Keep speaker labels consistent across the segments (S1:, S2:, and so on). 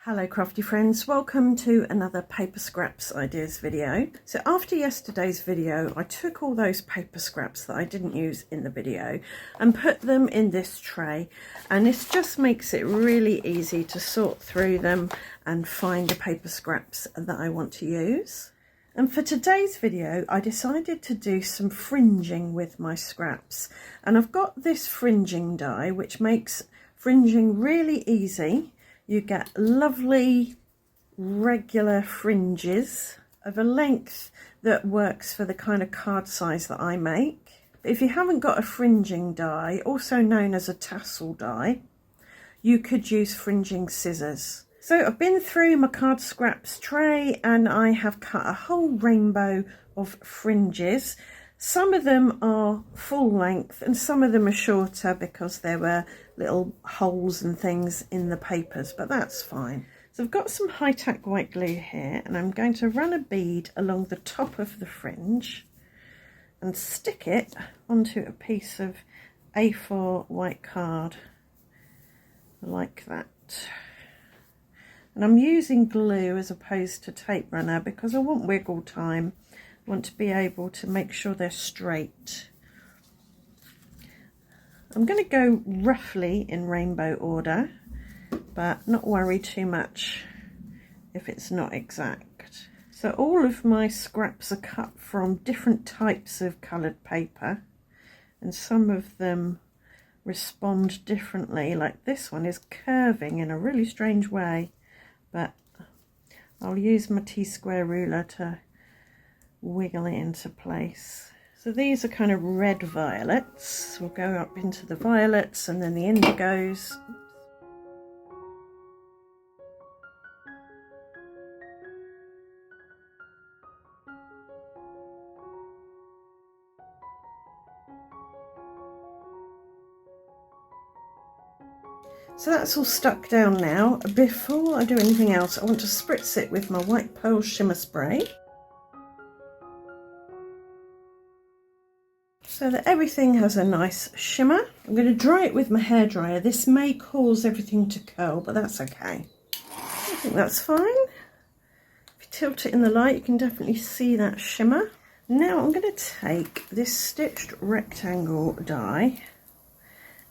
S1: Hello crafty friends, welcome to another paper scraps ideas video. So after yesterday's video I took all those paper scraps that I didn't use in the video and put them in this tray, and this just makes it really easy to sort through them and find the paper scraps that I want to use. And for today's video I decided to do some fringing with my scraps, and I've got this fringing die which makes fringing really easy. You get lovely regular fringes of a length that works for the kind of card size that I make. But if you haven't got a fringing die, also known as a tassel die, you could use fringing scissors. So I've been through my card scraps tray and I have cut a whole rainbow of fringes. Some of them are full length and some of them are shorter because there were little holes and things in the papers, but that's fine. So I've got some high-tack white glue here and I'm going to run a bead along the top of the fringe and stick it onto a piece of A4 white card like that. And I'm using glue as opposed to tape runner because I want wiggle time. Want to be able to make sure they're straight. I'm going to go roughly in rainbow order, but not worry too much if it's not exact. So all of my scraps are cut from different types of coloured paper, and some of them respond differently. Like this one is curving in a really strange way, but I'll use my T-square ruler to wiggle it into place. So these are kind of red violets. We'll go up into the violets and then the indigos. So that's all stuck down now. Before I do anything else, I want to spritz it with my white pearl shimmer spray, so that everything has a nice shimmer. I'm going to dry it with my hairdryer. This may cause everything to curl, but that's okay. I think that's fine. If you tilt it in the light, you can definitely see that shimmer. Now I'm going to take this stitched rectangle die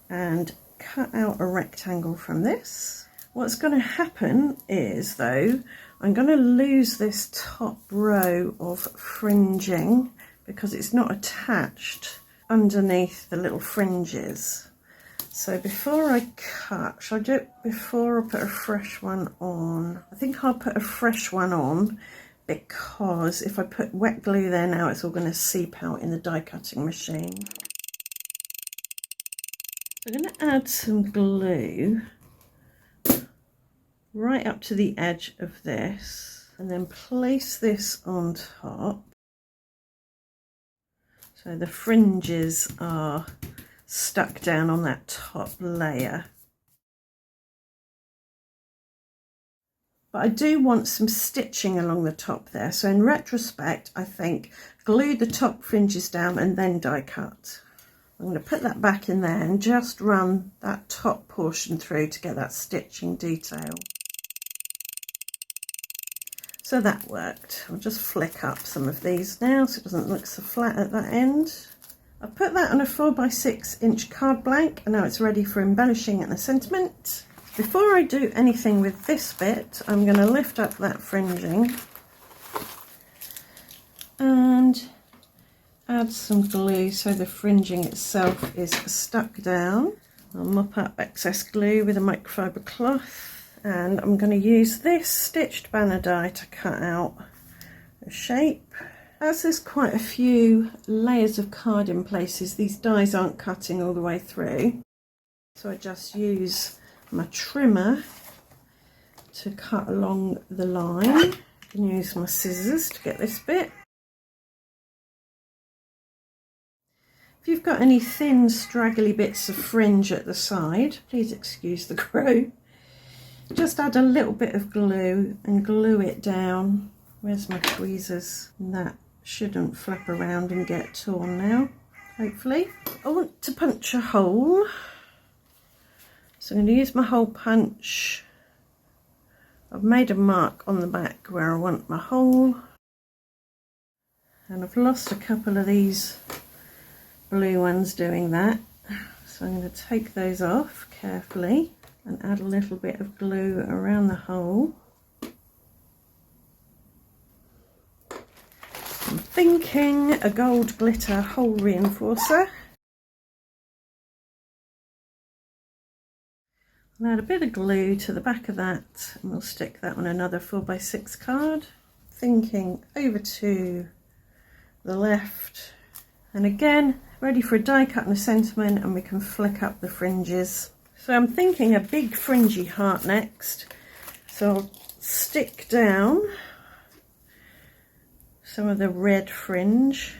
S1: and cut out a rectangle from this. What's going to happen is, though, I'm going to lose this top row of fringing because it's not attached underneath the little fringes. So before I cut, shall I do it before I put a fresh one on? I think I'll put a fresh one on because if I put wet glue there now, it's all going to seep out in the die cutting machine. So I'm going to add some glue right up to the edge of this and then place this on top. So the fringes are stuck down on that top layer. But I do want some stitching along the top there. So in retrospect, I think glue the top fringes down and then die cut. I'm going to put that back in there and just run that top portion through to get that stitching detail. So that worked. I'll just flick up some of these now so it doesn't look so flat at that end. I've put that on a 4x6 inch card blank and now it's ready for embellishing and a sentiment. Before I do anything with this bit, I'm going to lift up that fringing and add some glue so the fringing itself is stuck down. I'll mop up excess glue with a microfiber cloth. And I'm going to use this stitched banner die to cut out a shape. As there's quite a few layers of card in places, these dies aren't cutting all the way through. So I just use my trimmer to cut along the line. I can use my scissors to get this bit. If you've got any thin straggly bits of fringe at the side, please excuse the crow. Just add a little bit of glue and glue it down. Where's my tweezers? And that shouldn't flap around and get torn now, hopefully. I want to punch a hole. So I'm going to use my hole punch I've made a mark on the back where I want my hole, and I've lost a couple of these blue ones doing that, so I'm going to take those off carefully and add a little bit of glue around the hole. I'm thinking a gold glitter hole reinforcer. I'll add a bit of glue to the back of that and we'll stick that on another 4x6 card. Thinking over to the left, and again ready for a die cut and a sentiment, and we can flick up the fringes. So I'm thinking a big fringy heart next, so I'll stick down some of the red fringe.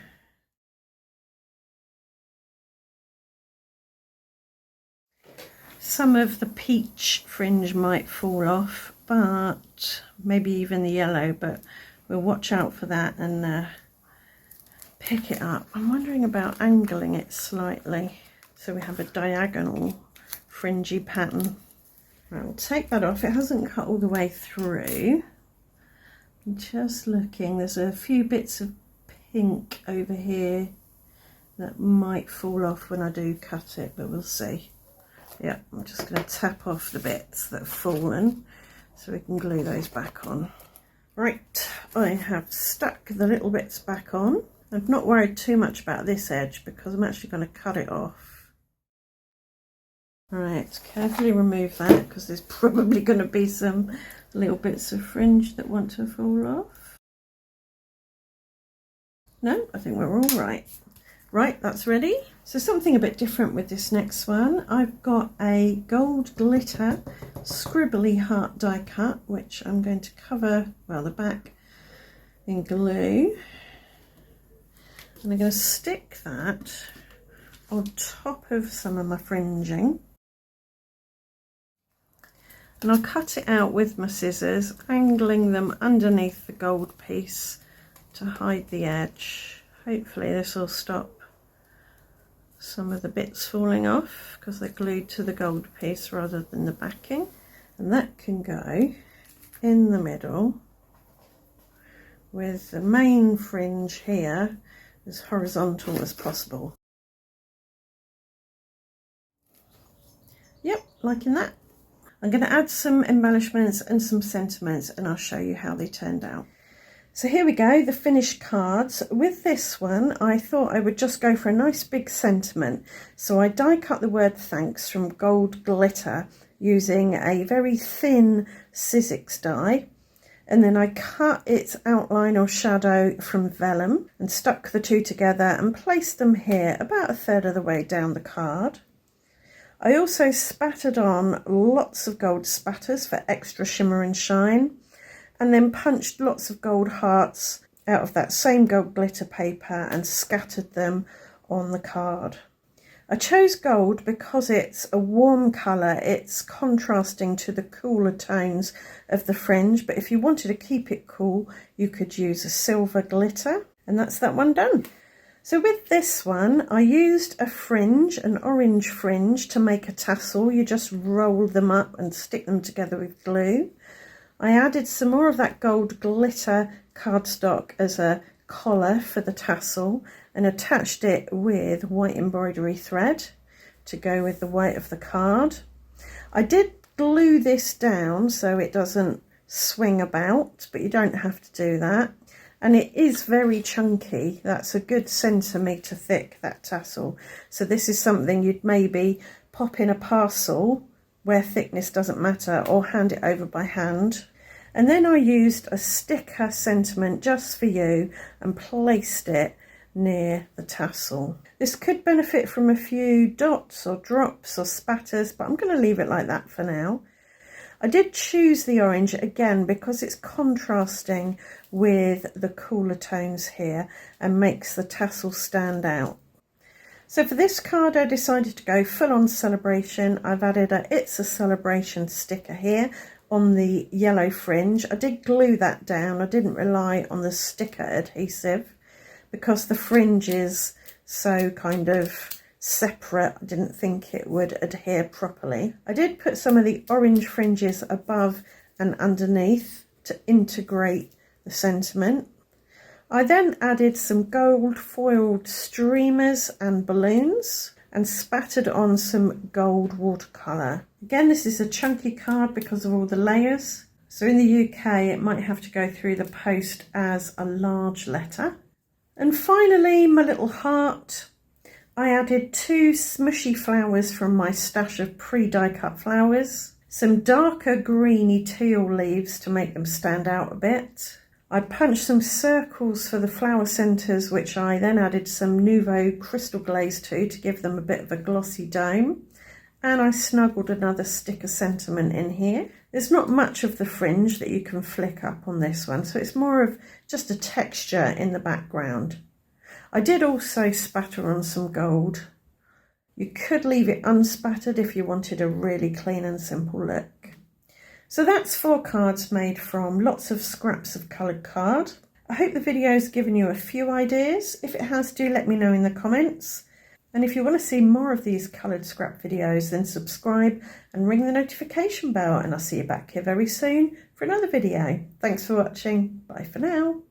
S1: Some of the peach fringe might fall off, but maybe even the yellow, but we'll watch out for that and pick it up. I'm wondering about angling it slightly so we have a diagonal fringy pattern. Right, we'll take that off. It hasn't cut all the way through. I'm just looking, there's a few bits of pink over here that might fall off when I do cut it, but we'll see. Yeah, I'm just going to tap off the bits that have fallen so we can glue those back on. Right, I have stuck the little bits back on. I've not worried too much about this edge because I'm actually going to cut it off. Right, carefully remove that because there's probably going to be some little bits of fringe that want to fall off. No, I think we're all right. Right, that's ready. So something a bit different with this next one. I've got a gold glitter scribbly heart die cut, which I'm going to cover, well, the back in glue. And I'm going to stick that on top of some of my fringing. And I'll cut it out with my scissors, angling them underneath the gold piece to hide the edge. Hopefully this will stop some of the bits falling off because they're glued to the gold piece rather than the backing. And that can go in the middle with the main fringe here as horizontal as possible. Yep, liking that. I'm going to add some embellishments and some sentiments and I'll show you how they turned out. So here we go, the finished cards. With this one, I thought I would just go for a nice big sentiment. So I die cut the word thanks from gold glitter using a very thin Sizzix die. And then I cut its outline or shadow from vellum and stuck the two together and placed them here about 1/3 of the way down the card. I also spattered on lots of gold spatters for extra shimmer and shine, and then punched lots of gold hearts out of that same gold glitter paper and scattered them on the card. I chose gold because it's a warm colour, it's contrasting to the cooler tones of the fringe, but if you wanted to keep it cool, you could use a silver glitter, and that's that one done. So with this one, I used a fringe, an orange fringe, to make a tassel. You just roll them up and stick them together with glue. I added some more of that gold glitter cardstock as a collar for the tassel and attached it with white embroidery thread to go with the white of the card. I did glue this down so it doesn't swing about, but you don't have to do that. And it is very chunky. That's a good centimetre thick, that tassel. So this is something you'd maybe pop in a parcel where thickness doesn't matter, or hand it over by hand. And then I used a sticker sentiment just for you and placed it near the tassel. This could benefit from a few dots or drops or spatters, but I'm going to leave it like that for now. I did choose the orange again because it's contrasting with the cooler tones here and makes the tassel stand out. So for this card I decided to go full on celebration. I've added a It's a Celebration sticker here on the yellow fringe. I did glue that down. I didn't rely on the sticker adhesive because the fringe is so kind of separate. I didn't think it would adhere properly. I did put some of the orange fringes above and underneath to integrate the sentiment. I then added some gold foiled streamers and balloons and spattered on some gold watercolour. Again, this is a chunky card because of all the layers. So in the UK, it might have to go through the post as a large letter. And finally, my little heart. I added 2 smushy flowers from my stash of pre-die cut flowers, some darker greeny teal leaves to make them stand out a bit. I punched some circles for the flower centres, which I then added some Nouveau crystal glaze to give them a bit of a glossy dome. And I snuggled another stick of sentiment in here. There's not much of the fringe that you can flick up on this one, so it's more of just a texture in the background. I did also spatter on some gold. You could leave it unspattered if you wanted a really clean and simple look. So that's 4 cards made from lots of scraps of coloured card. I hope the video has given you a few ideas. If it has, do let me know in the comments. And if you want to see more of these coloured scrap videos, then subscribe and ring the notification bell, and I'll see you back here very soon for another video. Thanks for watching. Bye for now.